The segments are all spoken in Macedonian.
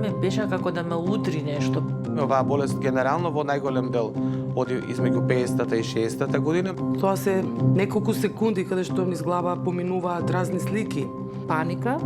ми беше како да ме удри нешто. Оваа болест генерално во најголем дел оди измеѓу 50-та и 60-та година. Тоа се неколку секунди каде што низ глава поминуваат разни слики. Паника,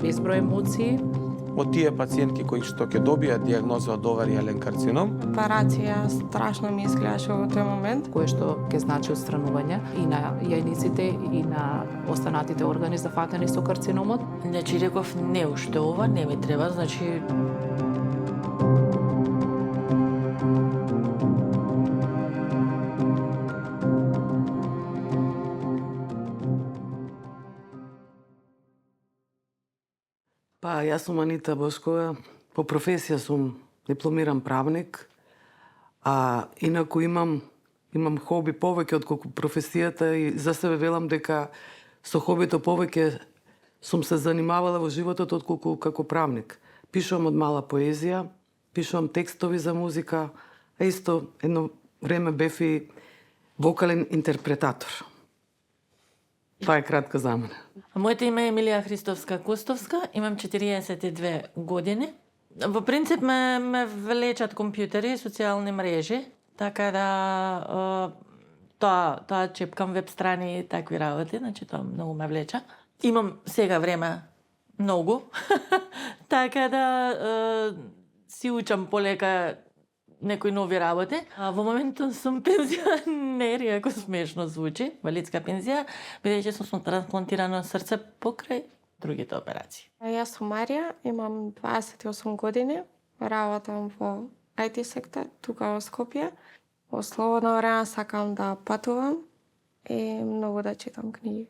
безброј емоции. Од тие пациентки кои што ќе добијат дијагноза од оваријален карцином, Операција страшно ми изгледаше во тој момент. Кое што ќе значи отстранување и на јајниците и на останатите органи зафатени со карциномот. Значи реков, не, уште ова не ми треба, значи Па, јас сум Анита Бошкова, по професија сум дипломиран правник, а инаку имам хоби повеќе отколку професијата и за себе велам дека со хобито повеќе сум се занимавала во животот отколку како правник. Пишувам од мала поезија, пишувам текстови за музика, а исто едно време бев и вокален интерпретатор. Тоа е кратко за мене. Моето име е Емилија Христовска-Костовска, имам 42 години. Во принцип ме влечат компјутери и социјални мрежи, така да тоа чепкам веб страни и такви работи, значи тоа многу ме влеча. Имам сега време многу, така да си учам полека некои нови работи. Во моментот сум пензионер, иако смешно звучи, валидска пензија, бидејќи сум трансплантирано срце покрај другите операции. Јас сум Марија, имам 28 години, работам во IT сектор, тука во Скопје. Во слободно време сакам да патувам и многу да читам книги.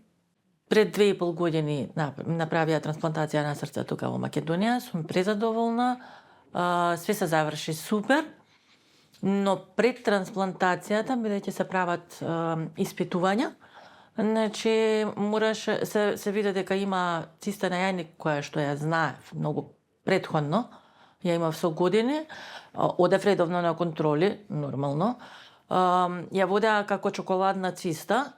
Пред 2,5 години направија трансплантација на срце тука во Македонија, сум презадоволна, све се заврши супер, но пред трансплантацијата, бидејќи се прават испитувања, значи мораш се види дека има циста на јајник која што ја знаев многу претходно, ја имав со години, одев редовно на контроли, нормално. Ја водеа како чоколадна циста,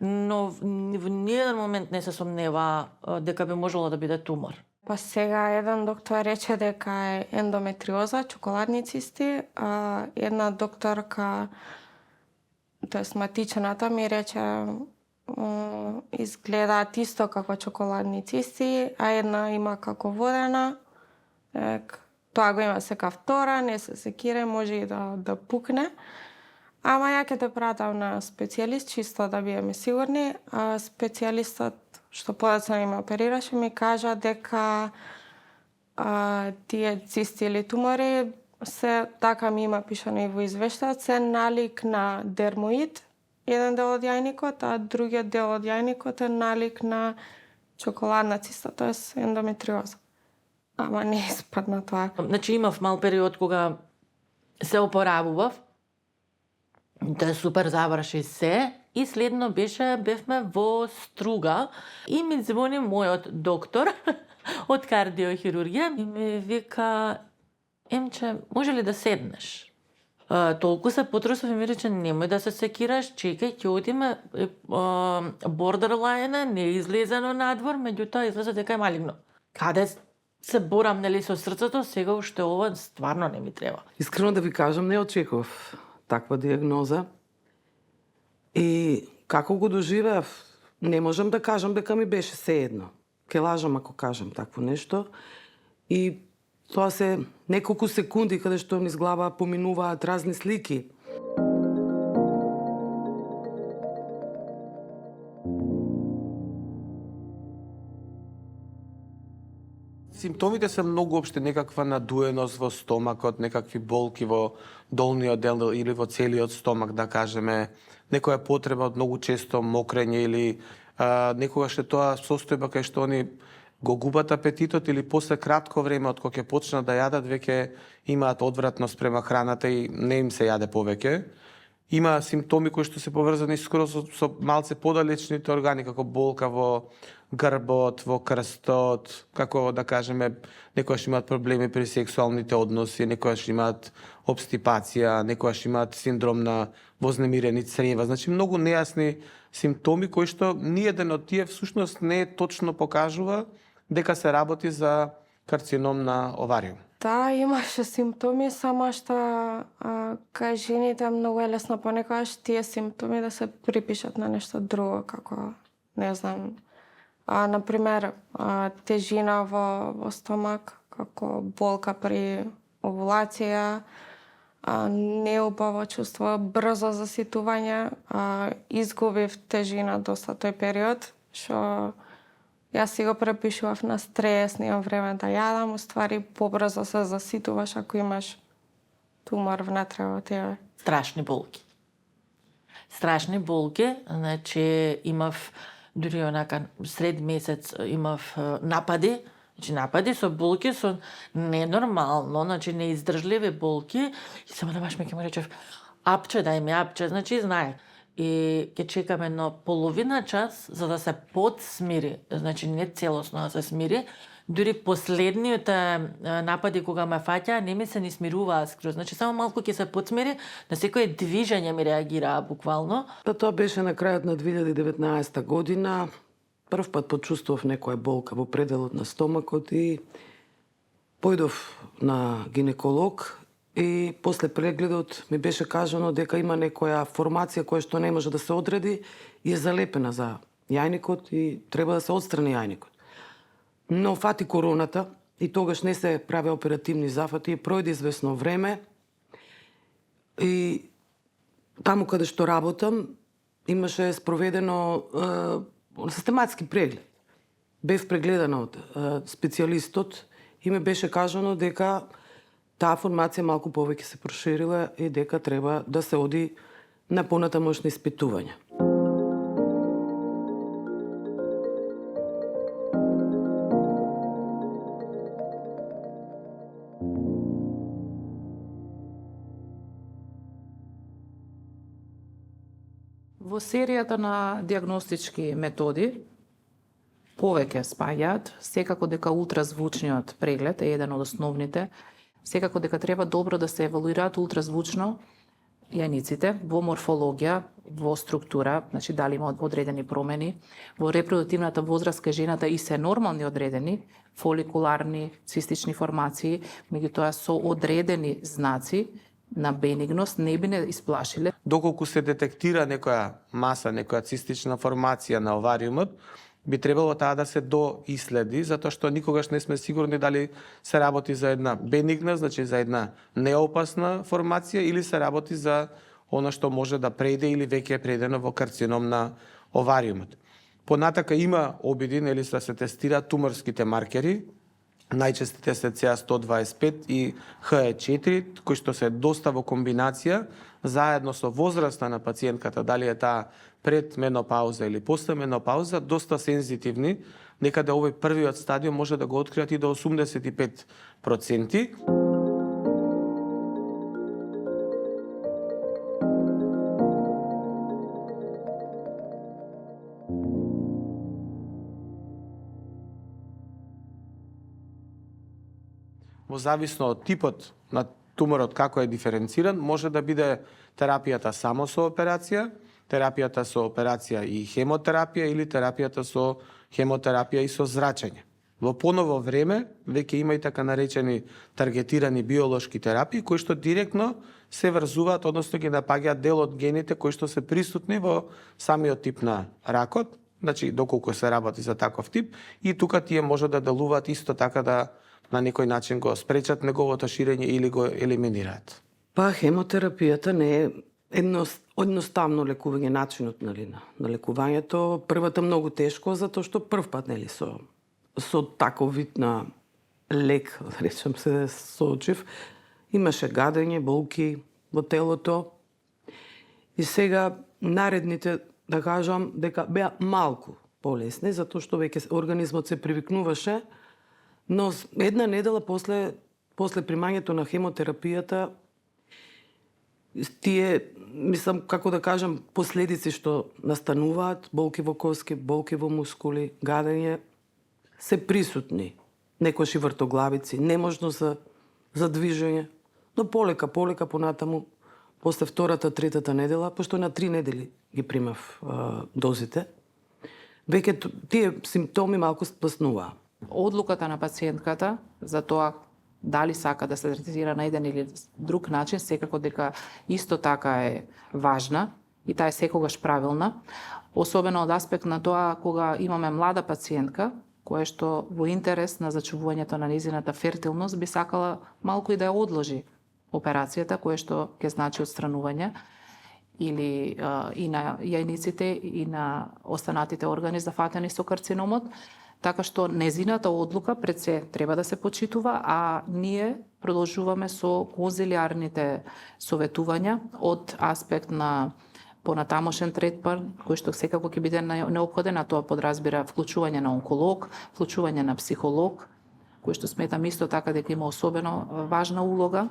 но во ниеден момент не се сомнева дека би можело да биде тумор. Па сега еден доктор рече дека е ендометриоза, чоколадни цисти, а една докторка, тоест матичната ми рече изгледаат исто како чоколадни цисти, а една има како водена. Тоа го има сека втора, не се секира, може и да пукне. Ама ја ќе те пратам на специјалист, чисто да биеме сигурни. А специјалистот што подоцна ме оперираше ми кажа дека тие цисти или тумори се, така ми има пишано и во извештајот, се налик на дермоид, еден дел од јајникот, а другиот дел од јајникот е налик на чоколадна циста, тоест ендометриоза. Ама не испадна тоа. Значи имав мал период кога се опоравував, да супер заврши се и следно бевме во Струга и ми звони мојот доктор од кардиохирургија и ми вика: "Емче, може ли да седнеш?" Толку се потресов и ми рече: "Немој да се секираш, чекај, ќе одиме бордерлајна, не е излезено надвор, меѓутоа излезе дека е малигно." Каде се борам нели со срцето, сега уште ова стварно не ми треба. Искрено да ви кажам, не очекував таква диагноза. И како го доживеав, не можам да кажам дека ми беше сеедно. Ке лажам ако кажам такво нешто. И тоа се неколку секунди каде што низ глава поминуваат разни слики. Симптомите се многу општи, некаква надуеност во стомакот, некакви болки во долниот дел или во целиот стомак, да кажеме, некоја потреба од многу често мокрење или некогаш е тоа состојба кај што они го губат апетитот или после кратко време од кога ќе почнат да јадат веќе имаат одвратност према храната и не им се јаде повеќе. Има симптоми кои што се поврзани скоро со малце подалечните органи, како болка во грбот, во крстот, како да кажеме, некојаш имаат проблеми при сексуалните односи, некојаш имаат обстипација, некојаш имаат синдром на вознемирени црева. Значи многу нејасни симптоми кои што ниеден од тие всушност не точно покажува дека се работи за карцином на овариум. Да, имаше симптоми, само што кај жените многу е лесно понекогаш тие симптоми да се припишат на нешто друго, како, не знам, например, тежина во стомак, како болка при овулација, неубаво чувство, брзо заситување, изгубив тежина доста тој период, што јас си го препишував на стрес, немам време да јадам, уствари побрзо се заситуваш ако имаш тумор внатре во тебе. Страшни болки. Страшни болки, значи имав дури онака сред месец имав напади, значи напади со болки, со ненормално, значи неиздржливи болки и само да баш ме ќе му речев апче, дај ми апче, значи знае. И ќе чекаме едно половина час за да се подсмири, значи не целосно да се смири. Дури последните напади кога ме фаќа, не ми се ни смируваа скроз. Значи само малку ќе се подсмири, на секое движење ми реагираа буквално. Па тоа беше на крајот на 2019 година. Прв пат почувствував некоја болка во пределот на стомакот и појдов на гинеколог и после прегледот ми беше кажано дека има некоја формација која што не може да се одреди и е залепена за јајникот и треба да се отстрани јајникот. Но фати короната и тогаш не се праве оперативни зафати и пројде известно време и таму каде што работам имаше спроведено систематски преглед. Бев прегледана од специјалистот и ми беше кажано дека таа формација малку повеќе се проширила и дека треба да се оди на понатамошни испитувања. Во серијата на диагностички методи повеќе спаѓаат, секако дека ултразвучниот преглед е еден од основните, секако дека треба добро да се евалуираат ултразвучно јајниците во морфологија, во структура, значи дали има одредени промени, во репродуктивната возраст кај жената и се нормални одредени, фоликуларни, цистични формации, меѓутоа со одредени знаци на бенигност не би не исплашиле. Доколку се детектира некоја маса, некоја цистична формација на овариумот, би требало таа да се доиследи, затоа што никогаш не сме сигурни дали се работи за една бенигна, значи за една неопасна формација, или се работи за она што може да преде или веќе е предено во карцином на овариумот. Понатака има обиди, нели, да се тестираат туморските маркери, најчестите се CA125 и HE4, кои што се доста во комбинација, заедно со возраста на пациентката, дали е таа пред менопауза или после менопауза, доста сензитивни, некаде овој првиот стадиум може да го откриат и до 85%. Во зависно од типот на туморот како е диференциран, може да биде терапијата само со операција, терапијата со операција и хемотерапија или терапијата со хемотерапија и со зрачење. Во поново време веќе има и така наречени таргетирани биолошки терапии кои што директно се врзуваат, односно ги напаѓаат дел од гените кои што се присутни во самиот тип на ракот, значи доколку се работи за таков тип, и тука тие може да делуваат исто така да на некој начин го спречат неговото ширење или го елиминираат. Па хемотерапијата не е едноставно лекување, начинот на лекувањето. Првата многу тешко, затоа што прв пат со таков вид на лек, да речем, се соочив. Имаше гадење, болки во телото. И сега наредните, да кажам, дека беа малку полесни, затоа што веќе организмот се привикнуваше. Но една недела после примањето на хемотерапијата, тие, мислам, како да кажам, последици што настануваат, болки во коски, болки во мускули, гадење, се присутни. Некојаш и вртоглавици, неможност за движење, но полека понатаму, после втората, третата недела, пошто на 3 недели ги примав дозите, веќе тие симптоми малку спаснуваа. Одлуката на пациентката за тоа дали сака да се третира на еден или друг начин, секако дека исто така е важна и таа е секогаш правилна, особено од аспект на тоа кога имаме млада пациентка, која што во интерес на зачувувањето на незината фертилност би сакала малку и да ја одложи операцијата, која што ќе значи отстранување или и на јајниците и на останатите органи зафатени со карциномот, така што незината одлука пред се треба да се почитува, а ние продолжуваме со конзилиарните советувања од аспект на понатамошен третман, кој што секако ќе биде неопходен, а тоа подразбира вклучување на онколог, вклучување на психолог, кој што сметам исто така дека има особено важна улога,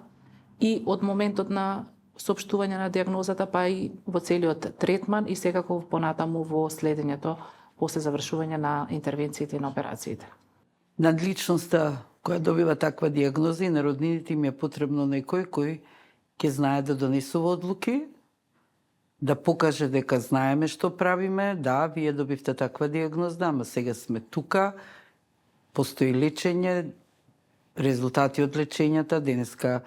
и од моментот на соопштување на дијагнозата, па и во целиот третман и секако понатаму во следењето после завршување на интервенциите и на операциите. Над личноста која добива таква дијагноза и на роднините им е потребно некој кој ќе знае да донесува одлуки, да покаже дека знаеме што правиме. Да, вие добивте таква дијагноза, ама сега сме тука, постои лечење, резултати од лечењата, денеска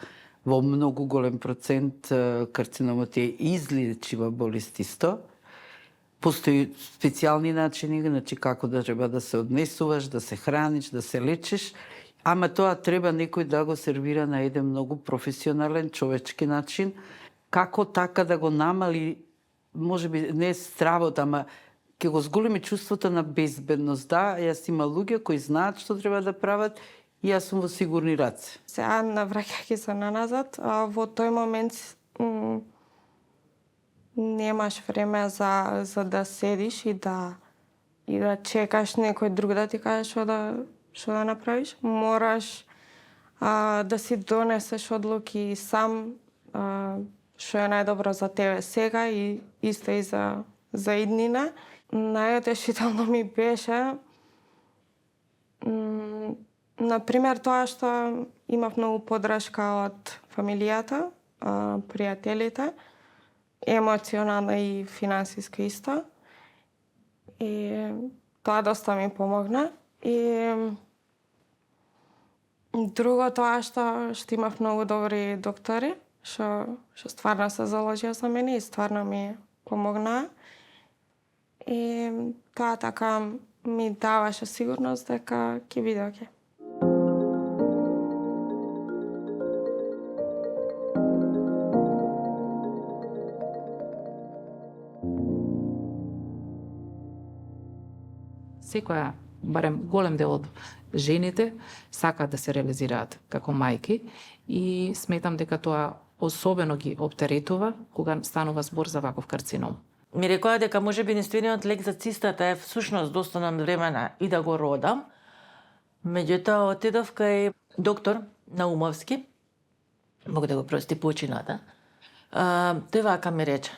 во многу голем процент карциномот е излечива болест исто. Постои специјални начини, значи како да треба да се однесуваш, да се храниш, да се лечиш, ама тоа треба некој да го сервира на еден многу професионален, човечки начин, како така да го намали, можеби не стравот, ама ќе го зголеми чувството на безбедност. Да, јас има луѓе кои знаат што треба да прават и јас сум во сигурни раце. Сега, навраќајќи се наназад, во тој момент немаш време за да седиш и да чекаш некој друг да ти каже што да направиш. Мораш да си донесеш одлуки сам, што е најдобро за тебе сега и исто и за иднина. Најотешително ми беше например тоа што имав многу поддршка од фамилијата, пријателите, емоционална и финансиска исто. И тоа доста ми помогна. И друго тоа што имав многу добри доктори, што стварно се заложија за мене и стварно ми помогнаа. И тоа така ми даваше сигурност дека ќе биде окей. Секоја, барем голем дел од жените, сакаат да се реализираат како мајки и сметам дека тоа особено ги оптеретува кога станува збор за ваков карцином. Ми рекоа дека можеби единствениот лек за цистата е всушност да останам времена и да го родам. Меѓутоа отидов кај доктор Наумовски, мога да го прости почината. Тој вака ми рече: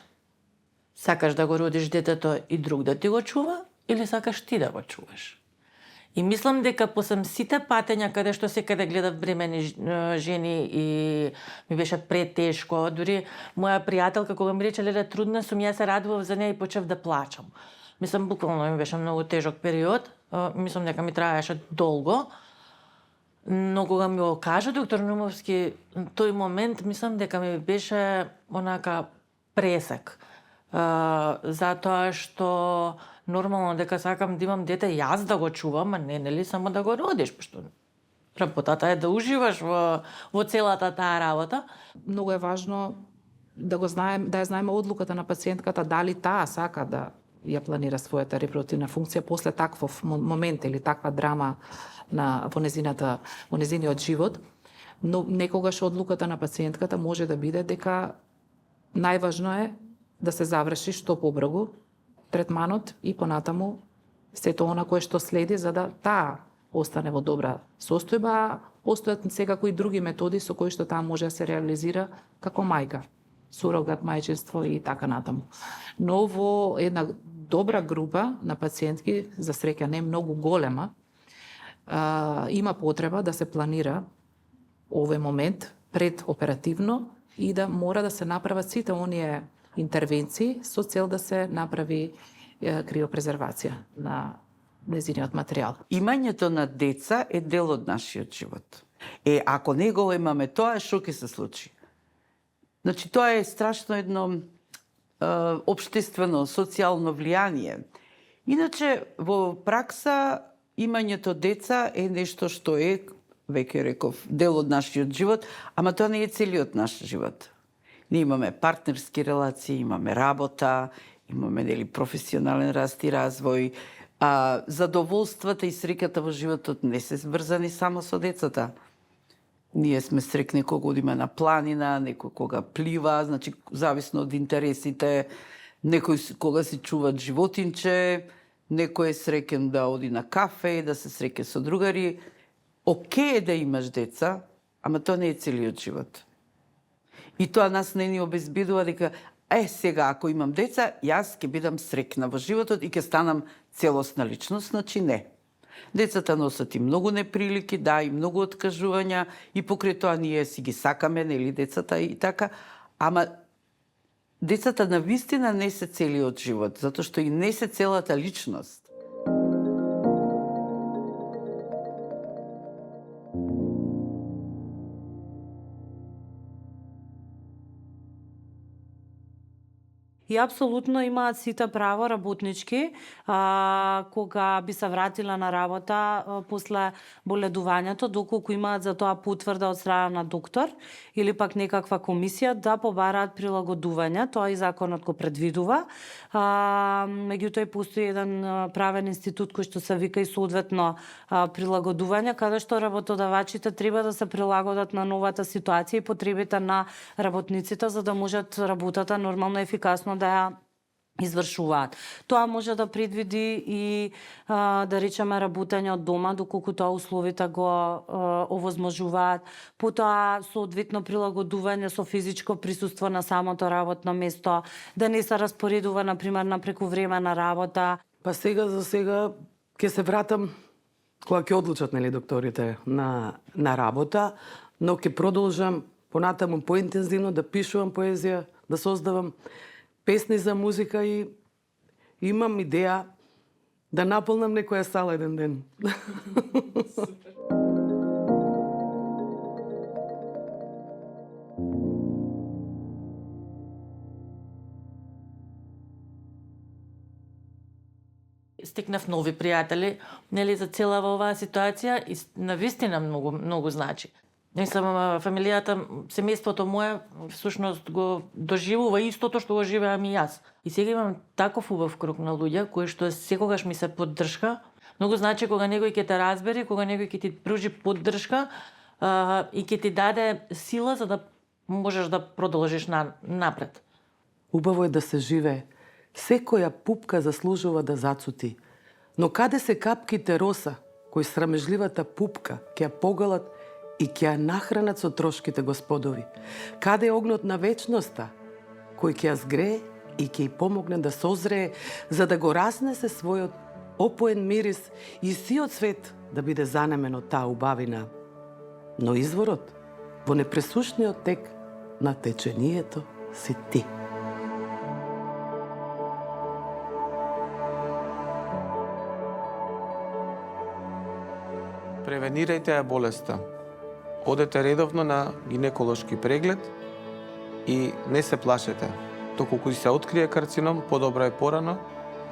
сакаш да го родиш детето и друг да ти го чува, или сакаш ти да го чуваш? И мислам дека после сите патења каде што секаде гледав бремени жени и ми беше претешко, дури моја пријателка кога ми рече: леле, трудна сум, јас се радував за неја и почев да плачам. Мислам, буквално ми беше многу тежок период, мислам дека ми траеше долго, но кога ми го кажа доктор Наумовски, тој момент мислам дека ми беше онака пресек. Затоа што нормално дека сакам да имам дете јас да го чувам, а не нели само да го родиш, пошто работата е да уживаш во целата таа работа. Многу е важно да го знаем, да ја знаеме одлуката на пациентката дали таа сака да ја планира својата репродуктивна функција после таков момент или таква драма во незиниот живот. Но некогаш одлуката на пациентката може да биде дека најважно е да се заврши што побрзо третманот и понатаму сето она кое што следи за да таа остане во добра состојба. Постојат секако и други методи со кои што таа може да се реализира како мајка, сурогат мајчинство и така натаму. Но во една добра група на пациентки, за среќа не многу голема, има потреба да се планира овој момент предоперативно и да мора да се направат сите оние интервенции со цел да се направи криопрезервација на незиниот материјал. Имањето на деца е дел од нашиот живот. Ако не го имаме тоа, што ќе се случи? Значи, тоа е страшно едно обштествено, социјално влијание. Иначе, во пракса, имањето деца е нешто што е, веќе реков, дел од нашиот живот, ама тоа не е целиот наш живот. Ние имаме партнерски релации, имаме работа, имаме професионален раст и развој, задоволствата и среќата во животот не се врзани само со децата. Ние сме срекни кога одиме на планина, некој кога плива, значи зависно од интересите, некој кога си чуват животинче, некој е среќен да оди на кафе, да се среќа со другари. Океј е да имаш деца, ама тоа не е целиот живот. И тоа нас не ни обезбедува дека сега, ако имам деца, јас ќе бидам среќна во животот и ќе станам целосна личност, значи не. Децата носат и многу неприлики, и многу откажувања, и покрај тоа ние си ги сакаме, нели, децата и така, ама децата навистина не се целиот живот, затоа што и не се целата личност. И апсолутно имаат сите право работнички, кога би се вратила на работа после боледувањето, доколку имаат за тоа потврда од страна на доктор или пак некаква комисија да побараат прилагодување. Тоа и законот го предвидува. Меѓутоа постои еден правен институт кој што се вика и соодветно прилагодување, каде што работодавачите треба да се прилагодат на новата ситуација и потребите на работниците за да можат работата нормално и ефикасно да ја извршуваат. Тоа може да предвиди и да речеме работење од дома доколку тоа условите го овозможуваат. Потоа соодветно прилагодување со физичко присуство на самото работно место, да не се распоредува на пример на прековремена работа. Па сега за сега ќе се вратам кога ќе одлучат нели докторите на работа, но ќе продолжам понатаму поинтензивно да пишувам поезија, да создавам песни за музика и имам идеја да наполнам некоја сала еден ден. Стекнав нови пријатели, нели, за цела оваа ситуација и навистина многу значи. Мислам, фамилијата, семејството мое, всушност го доживува истото што го живеам и јас. И сега имам таков убав круг на луѓе, кои што секогаш ми се поддршка. Многу значи кога некој ќе те разбере, кога некој ќе ти пружи поддршка и ќе ти даде сила за да можеш да продолжиш напред. Убаво е да се живее. Секоја пупка заслужува да зацути. Но каде се капките роса, кои срамежливата пупка ќе ја погалат и ќе ја нахранат со трошките господови? Каде е огнот на вечноста, кој ќе ја згрее и ќе ја помогне да созрее, за да го разнесе својот опоен мирис и сиот свет да биде занемен од таа убавина? Но изворот во непресушниот тек на течението си ти. Превенирајте ја болеста. Одете редовно на гинеколошки преглед и не се плашете. Доколку се открие карцином, подобро е порано,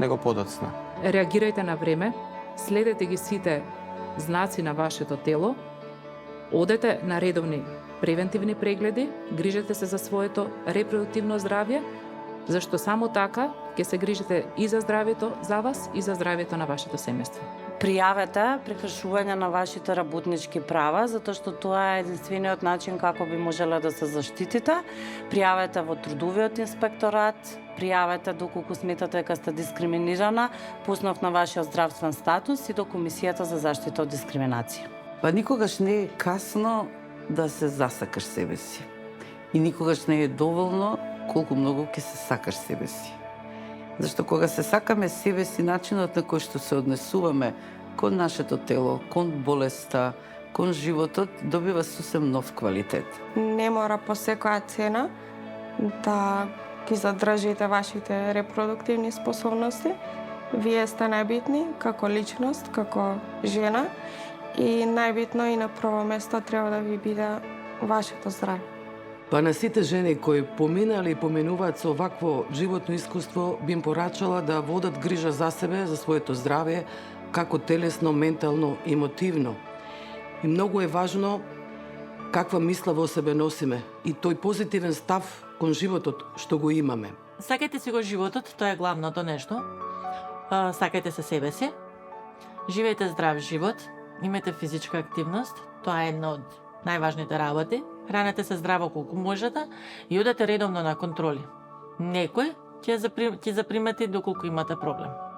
него подоцна. Реагирајте на време, следете ги сите знаци на вашето тело, одете на редовни превентивни прегледи, грижете се за своето репродуктивно здравје, зашто само така ќе се грижите и за здравјето за вас и за здравјето на вашето семејство. Пријавете прекршување на вашите работнички права, затоа што тоа е единствениот начин како би можеле да се заштитите. Пријавете во трудовиот инспекторат, пријавете доколку сметате дека сте дискриминирана по основ на вашиот здравствен статус и до Комисијата за заштита од дискриминација. Па никогаш не е касно да се засакаш себе си. И никогаш не е доволно колку многу ќе се сакаш себе си. Зашто кога се сакаме себе си, начинот на кој што се однесуваме кон нашето тело, кон болеста, кон животот, добива сосем нов квалитет. Не мора по секоја цена да ги задржите вашите репродуктивни способности. Вие сте најбитни како личност, како жена И најбитно и на прво место треба да ви биде вашето здраве. Па на сите жени кои поминали и поминуваат со вакво животно искуство, би им порачала да водат грижа за себе, за своето здравје, како телесно, ментално и емотивно. И многу е важно каква мисла во себе носиме и тој позитивен став кон животот што го имаме. Сакајте си го животот, тоа е главното нешто. Сакајте се себе си. Живеете здрав живот, имате физичка активност, тоа е една од најважните работи. Хранете се здраво колку можете и одете редовно на контроли. Некој ќе запримети доколку имате проблем.